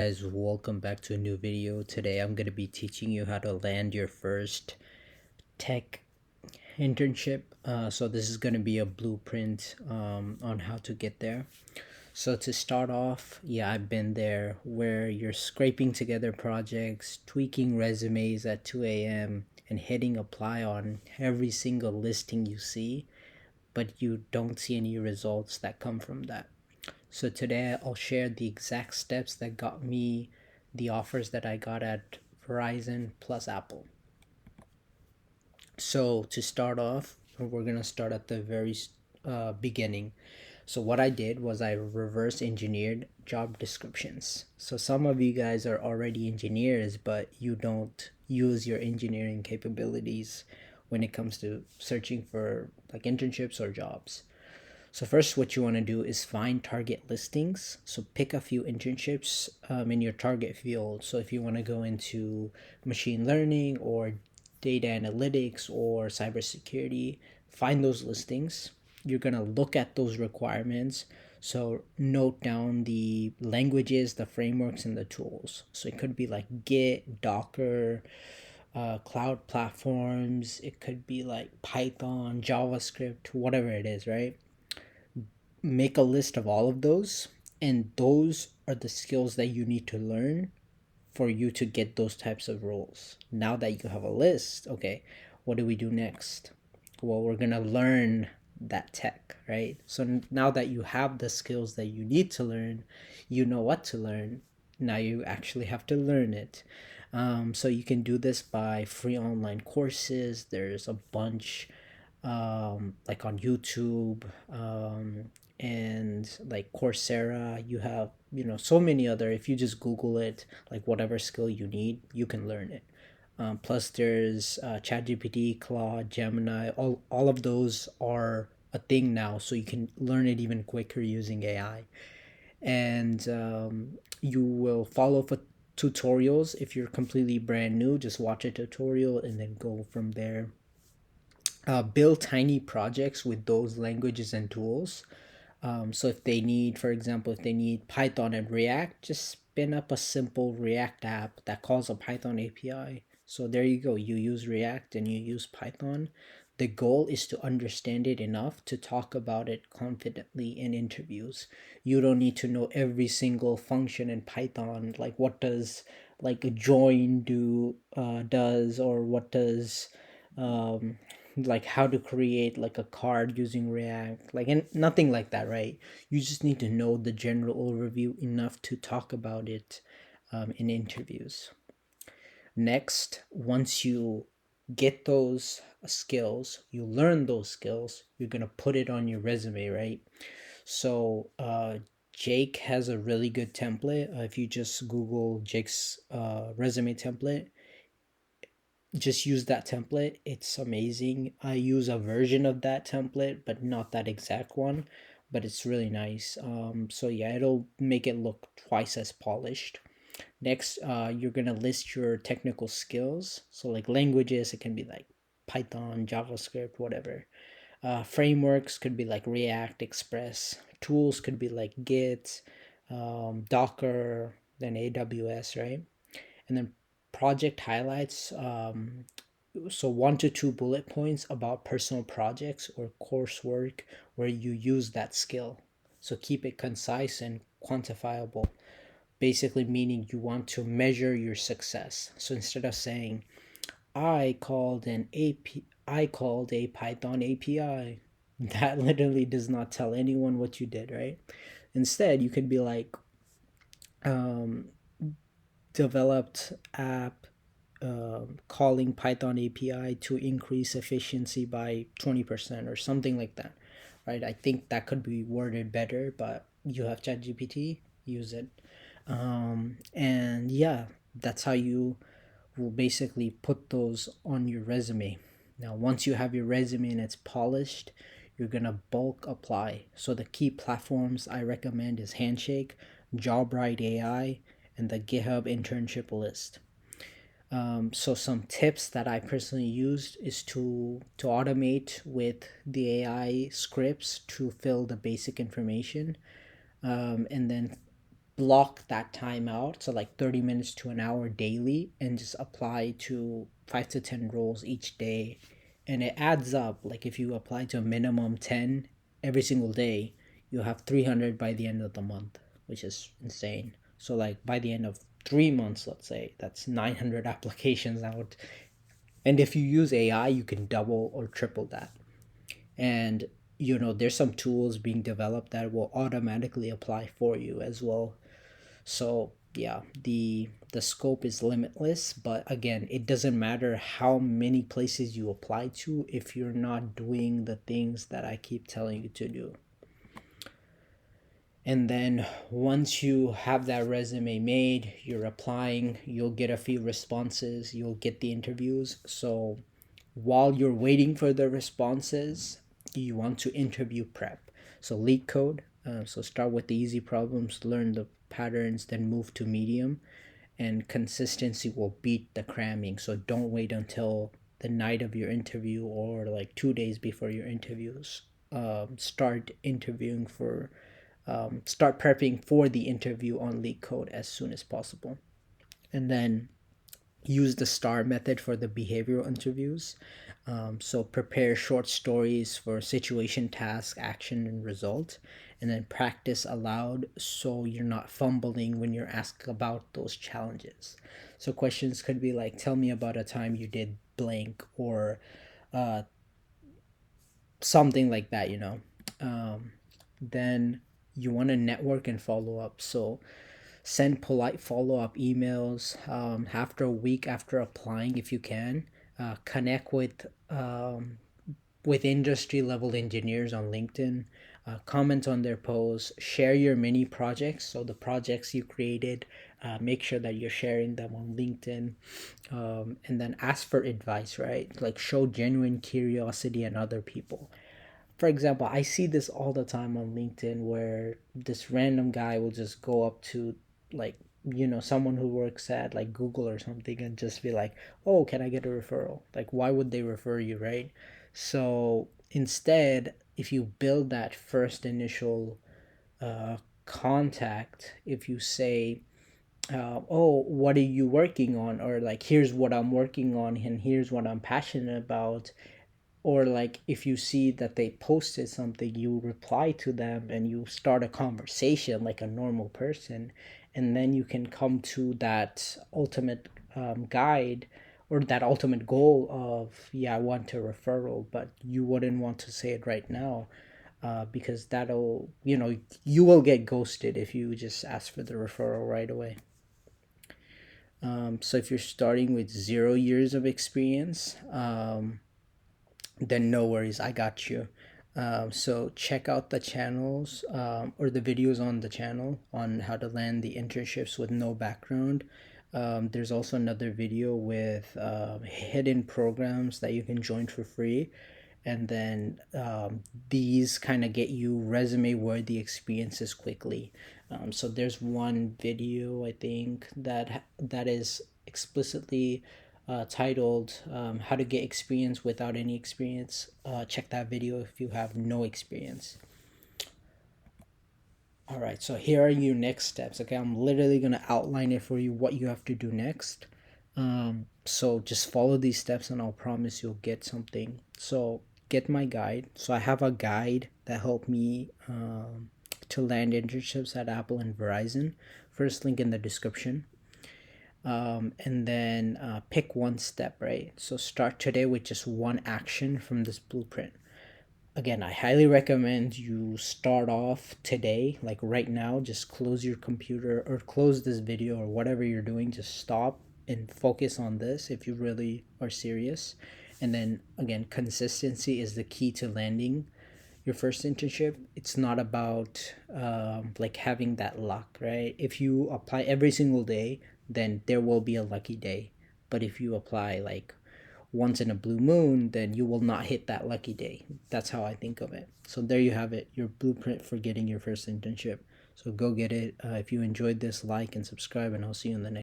Guys, welcome back to a new video. Today I'm going to be teaching you how to land your first tech internship. So this is going to be a blueprint on how to get there. So to start off, yeah, I've been there where you're scraping together projects, tweaking resumes at 2 a.m. and hitting apply on every single listing you see, but you don't see any results that come from that. So today I'll share the exact steps that got me the offers that I got at Verizon plus Apple. So to start off, we're gonna start at the very beginning. So what I did was I reverse engineered job descriptions. So some of you guys are already engineers, but you don't use your engineering capabilities when it comes to searching for like internships or jobs. So first, what you want to do is find target listings. So pick a few internships in your target field. So if you want to go into machine learning or data analytics or cybersecurity, find those listings. You're going to look at those requirements. So note down the languages, the frameworks, and the tools. So it could be like Git, Docker, cloud platforms. It could be like Python, JavaScript, whatever it is, right? Make a list of all of those, and those are the skills that you need to learn for you to get those types of roles. Now that you have a list, okay, what do we do next? Well, we're going to learn that tech, right? So now that you have the skills that you need to learn, you know what to learn. Now you actually have to learn it. So you can do this by free online courses. There's a bunch like on YouTube, and like Coursera. You have, so many other. If you just Google it, like whatever skill you need, you can learn it. Plus, there's ChatGPT, Claude, Gemini. All of those are a thing now, so you can learn it even quicker using AI. And you will follow for tutorials. If you're completely brand new, just watch a tutorial and then go from there. Build tiny projects with those languages and tools. So if they need, for example, if they need Python and React, just spin up a simple React app that calls a Python API. So there you go. You use React and you use Python. The goal is to understand it enough to talk about it confidently in interviews. You don't need to know every single function in Python, like what does like a join does, or what does um, like how to create like a card using React, like, and nothing like that, right? You just need to know the general overview enough to talk about it in interviews. Next, once you get those skills, you learn those skills, you're gonna put it on your resume, right? So Jake has a really good template. If you just Google Jake's resume template, just use that template. It's amazing. I use a version of that template, but not that exact one. But it's really nice. So yeah, it'll make it look twice as polished. Next, you're gonna list your technical skills. So like languages, it can be like Python, JavaScript, whatever. Frameworks could be like React, Express. Tools could be like Git, Docker, then AWS, right? And then project highlights, so 1 to 2 bullet points about personal projects or coursework where you use that skill. So keep it concise and quantifiable, basically meaning you want to measure your success. So instead of saying I called a Python API, that literally does not tell anyone what you did, right? Instead, you could be like, um, developed app calling Python API to increase efficiency by 20% or something like that, right? I think that could be worded better, but you have ChatGPT, use it. And yeah, that's how you will basically put those on your resume. Now, once you have your resume and it's polished, you're gonna bulk apply. So the key platforms I recommend is Handshake, JobRite AI, and the GitHub internship list. So some tips that I personally used is to automate with the AI scripts to fill the basic information, and then block that time out, so like 30 minutes to an hour daily, and just apply to 5 to 10 roles each day. And it adds up. Like if you apply to a minimum 10 every single day, you'll have 300 by the end of the month, which is insane. So like by the end of 3 months, let's say, that's 900 applications out. And if you use AI, you can double or triple that. And there's some tools being developed that will automatically apply for you as well. So yeah, the scope is limitless, but again, it doesn't matter how many places you apply to if you're not doing the things that I keep telling you to do. And then once you have that resume made, you're applying, you'll get a few responses, you'll get the interviews. So while you're waiting for the responses, you want to interview prep. So leak code. So start with the easy problems, learn the patterns, then move to medium. And consistency will beat the cramming. So don't wait until the night of your interview or like 2 days before your interviews. Start interviewing for start prepping for the interview on leak code as soon as possible. And then use the STAR method for the behavioral interviews. So prepare short stories for situation, task, action, and result. And then practice aloud so you're not fumbling when you're asked about those challenges. So questions could be like, tell me about a time you did blank, or uh, something like that. Then you want to network and follow up. So send polite follow-up emails after a week after applying if you can. Connect with industry level engineers on LinkedIn. Comment on their posts, share your mini projects, so the projects you created, make sure that you're sharing them on LinkedIn. And then ask for advice, right? Like show genuine curiosity in other people. For example, I see this all the time on LinkedIn where this random guy will just go up to, like, someone who works at like Google or something, and just be like, "Oh, can I get a referral?" Like, why would they refer you, right? So instead, if you build that first initial contact, if you say, "Oh, what are you working on?" or like, "Here's what I'm working on, and here's what I'm passionate about," or like if you see that they posted something, you reply to them and you start a conversation like a normal person. And then you can come to that ultimate guide, or that ultimate goal of, yeah, I want a referral, but you wouldn't want to say it right now, because that'll, you will get ghosted if you just ask for the referral right away. So if you're starting with 0 years of experience, then no worries, I got you. So check out the channels, or the videos on the channel on how to land the internships with no background. There's also another video with hidden programs that you can join for free. And then these kind of get you resume worthy experiences quickly. So there's one video, I think, that is explicitly titled "How to Get Experience Without Any Experience." Check that video if you have no experience. All right, so here are your next steps. Okay, I'm literally gonna outline it for you what you have to do next. So just follow these steps, and I'll promise you'll get something. So get my guide. So I have a guide that helped me to land internships at Apple and Verizon. First link in the description. And then pick one step, right? So start today with just one action from this blueprint. Again, I highly recommend you start off today, like right now. Just close your computer or close this video or whatever you're doing. Just stop and focus on this if you really are serious. And then again, consistency is the key to landing your first internship. It's not about like having that luck, right? If you apply every single day, then there will be a lucky day. But if you apply like once in a blue moon, then you will not hit that lucky day. That's how I think of it. So there you have it, your blueprint for getting your first internship. So go get it. If you enjoyed this, like and subscribe, and I'll see you in the next